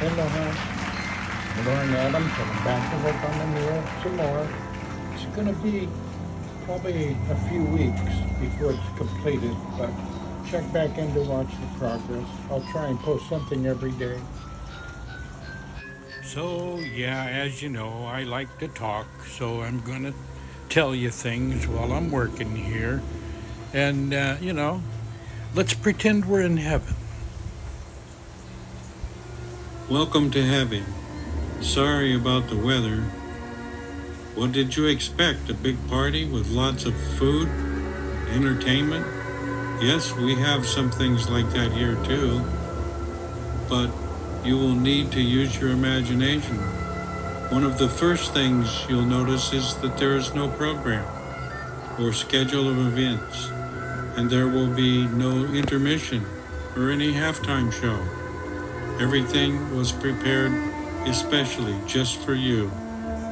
Hello, Loren Adams, and I'm back to work on the mural some more. It's going to be probably a few weeks before it's completed, but check back in to watch the progress. I'll try and post something every day. So, yeah, as you know, I like to talk, so I'm going to tell you things while I'm working here. And, let's pretend we're in heaven. Welcome to heaven. Sorry about the weather. What did you expect? A big party with lots of food, entertainment? Yes, we have some things like that here too. But you will need to use your imagination. One of the first things you'll notice is that there is no program or schedule of events, and there will be no intermission or any halftime show. Everything was prepared especially just for you,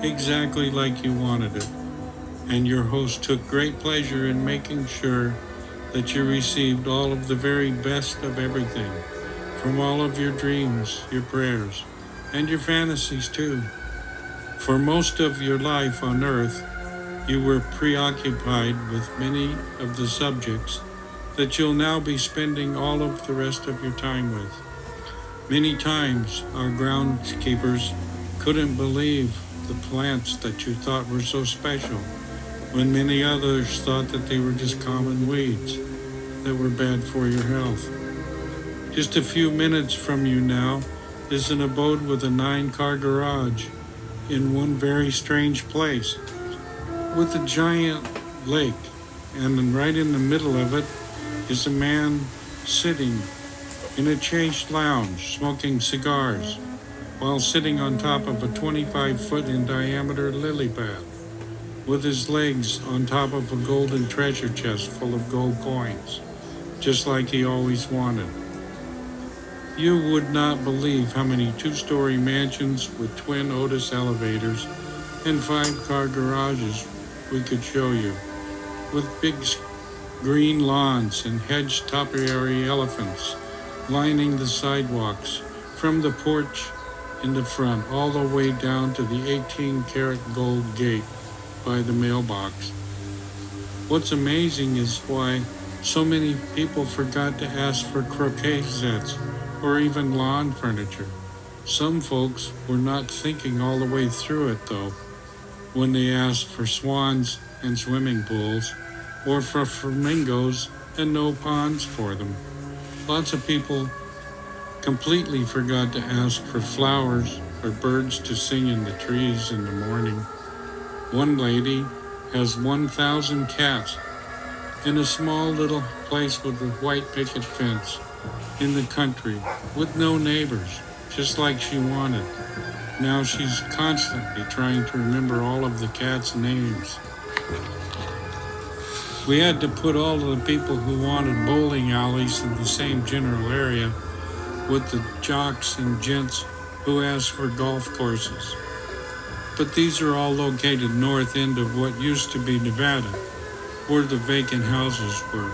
exactly like you wanted it, and your host took great pleasure in making sure that you received all of the very best of everything, from all of your dreams, your prayers, and your fantasies too. For most of your life on earth, you were preoccupied with many of the subjects that you'll now be spending all of the rest of your time with. Many times, our groundskeepers couldn't believe the plants that you thought were so special, when many others thought that they were just common weeds that were bad for your health. Just a few minutes from you now is an abode with a 9-car garage in one very strange place, with a giant lake, and right in the middle of it is a man sitting in a chaise lounge smoking cigars while sitting on top of a 25-foot in diameter lily pad with his legs on top of a golden treasure chest full of gold coins, just like he always wanted. You would not believe how many 2-story mansions with twin Otis elevators and 5-car garages we could show you, with big green lawns and hedged topiary elephants lining the sidewalks from the porch in the front all the way down to the 18-karat gold gate by the mailbox. What's amazing is why so many people forgot to ask for croquet sets or even lawn furniture. Some folks were not thinking all the way through it though, when they asked for swans and swimming pools, or for flamingos and no ponds for them. Lots of people completely forgot to ask for flowers or birds to sing in the trees in the morning. One lady has 1,000 cats in a small little place with a white picket fence in the country with no neighbors, just like she wanted. Now she's constantly trying to remember all of the cats' names. We had to put all of the people who wanted bowling alleys in the same general area with the jocks and gents who asked for golf courses. But these are all located north end of what used to be Nevada, where the vacant houses were.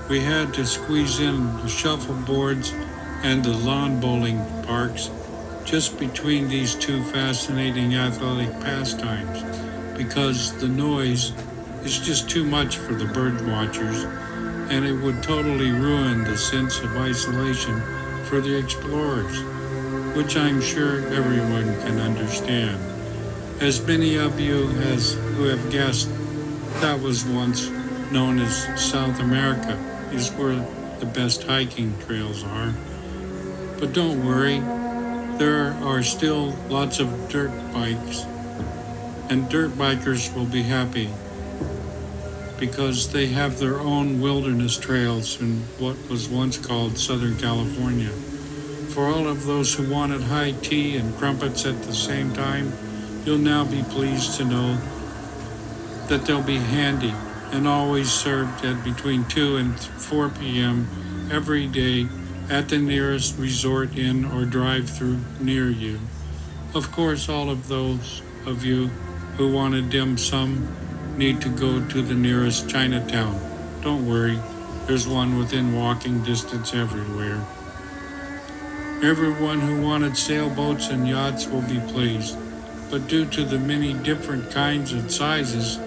We had to squeeze in the shuffleboards and the lawn bowling parks just between these two fascinating athletic pastimes, because the noise is just too much for the bird watchers, and it would totally ruin the sense of isolation for the explorers, which I'm sure everyone can understand. As many of you who have guessed, that was once known as South America, is where the best hiking trails are. But don't worry, there are still lots of dirt bikes, and dirt bikers will be happy, because they have their own wilderness trails in what was once called Southern California. For all of those who wanted high tea and crumpets at the same time, you'll now be pleased to know that they'll be handy and always served at between 2 and 4 p.m. every day at the nearest resort inn or drive-through near you. Of course, all of those of you who want a dim sum need to go to the nearest Chinatown. Don't worry, there's one within walking distance everywhere. Everyone who wanted sailboats and yachts will be pleased, but due to the many different kinds and sizes,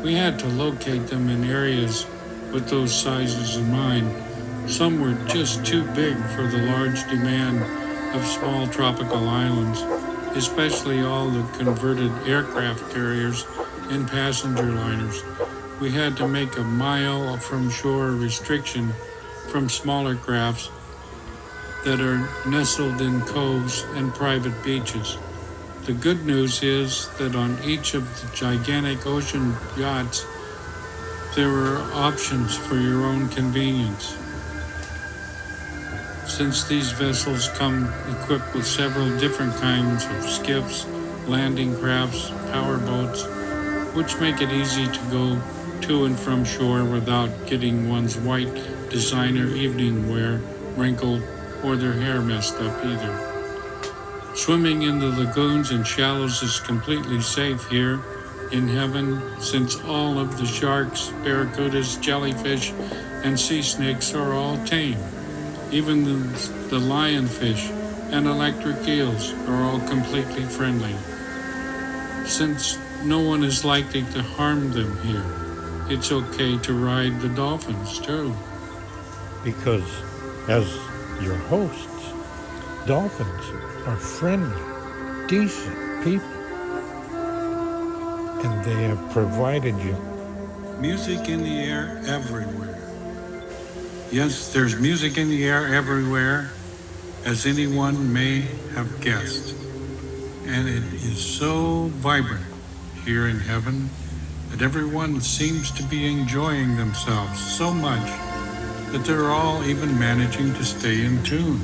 we had to locate them in areas with those sizes in mind. Some were just too big for the large demand of small tropical islands, especially all the converted aircraft carriers and passenger liners. We had to make a mile from shore restriction from smaller crafts that are nestled in coves and private beaches. The good news is that on each of the gigantic ocean yachts, there are options for your own convenience. Since these vessels come equipped with several different kinds of skiffs, landing crafts, power boats, which make it easy to go to and from shore without getting one's white designer evening wear wrinkled or their hair messed up either. Swimming in the lagoons and shallows is completely safe here in heaven, since all of the sharks, barracudas, jellyfish, and sea snakes are all tame. Even the lionfish and electric eels are all completely friendly. Since no one is likely to harm them here, it's okay to ride the dolphins too. Because as your hosts, dolphins are friendly, decent people, and they have provided you music in the air everywhere. Yes, there's music in the air everywhere, as anyone may have guessed. And it is so vibrant here in heaven that everyone seems to be enjoying themselves so much that they're all even managing to stay in tune.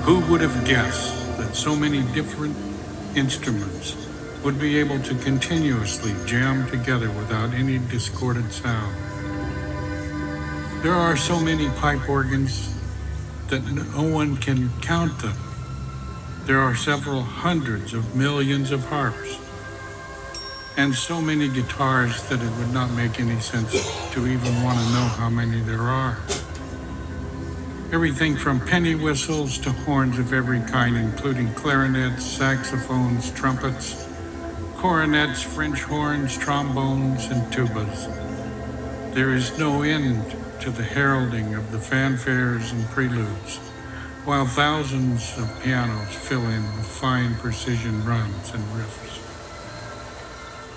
Who would have guessed that so many different instruments would be able to continuously jam together without any discordant sound? There are so many pipe organs that no one can count them. There are several hundreds of millions of harps, and so many guitars that it would not make any sense to even want to know how many there are. Everything from penny whistles to horns of every kind, including clarinets, saxophones, trumpets, cornets, French horns, trombones, and tubas. There is no end to the heralding of the fanfares and preludes, while thousands of pianos fill in with fine precision runs and riffs.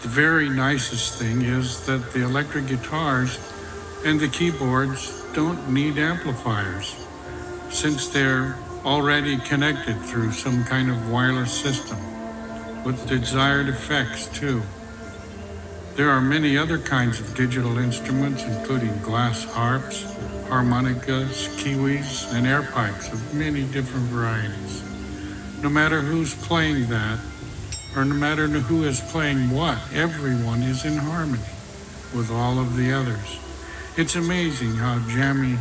The very nicest thing is that the electric guitars and the keyboards don't need amplifiers, since they're already connected through some kind of wireless system with desired effects too. There are many other kinds of digital instruments, including glass harps, harmonicas, kiwis, and air pipes of many different varieties. No matter who's playing that, or no matter who is playing what, everyone is in harmony with all of the others. It's amazing how Jimi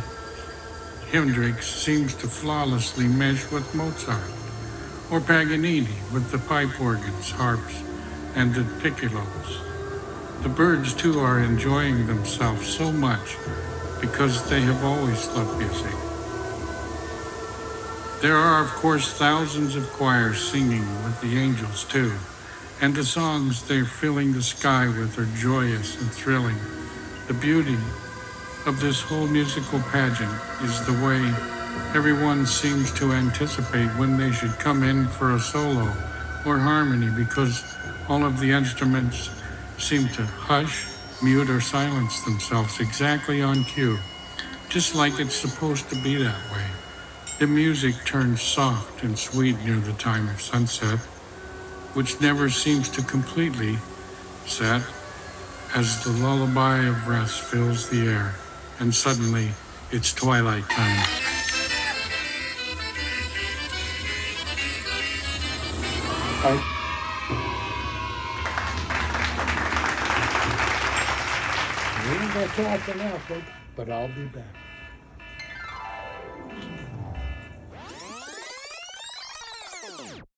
Hendrix seems to flawlessly mesh with Mozart, or Paganini with the pipe organs, harps, and the piccolos. The birds too are enjoying themselves so much because they have always loved music. There are, of course, thousands of choirs singing with the angels too, and the songs they're filling the sky with are joyous and thrilling. The beauty of this whole musical pageant is the way everyone seems to anticipate when they should come in for a solo or harmony, because all of the instruments seem to hush, mute, or silence themselves exactly on cue, just like it's supposed to be that way. The music turns soft and sweet near the time of sunset, which never seems to completely set, as the lullaby of rest fills the air, and suddenly it's twilight time. We ain't got time for now, folks, but I'll be back.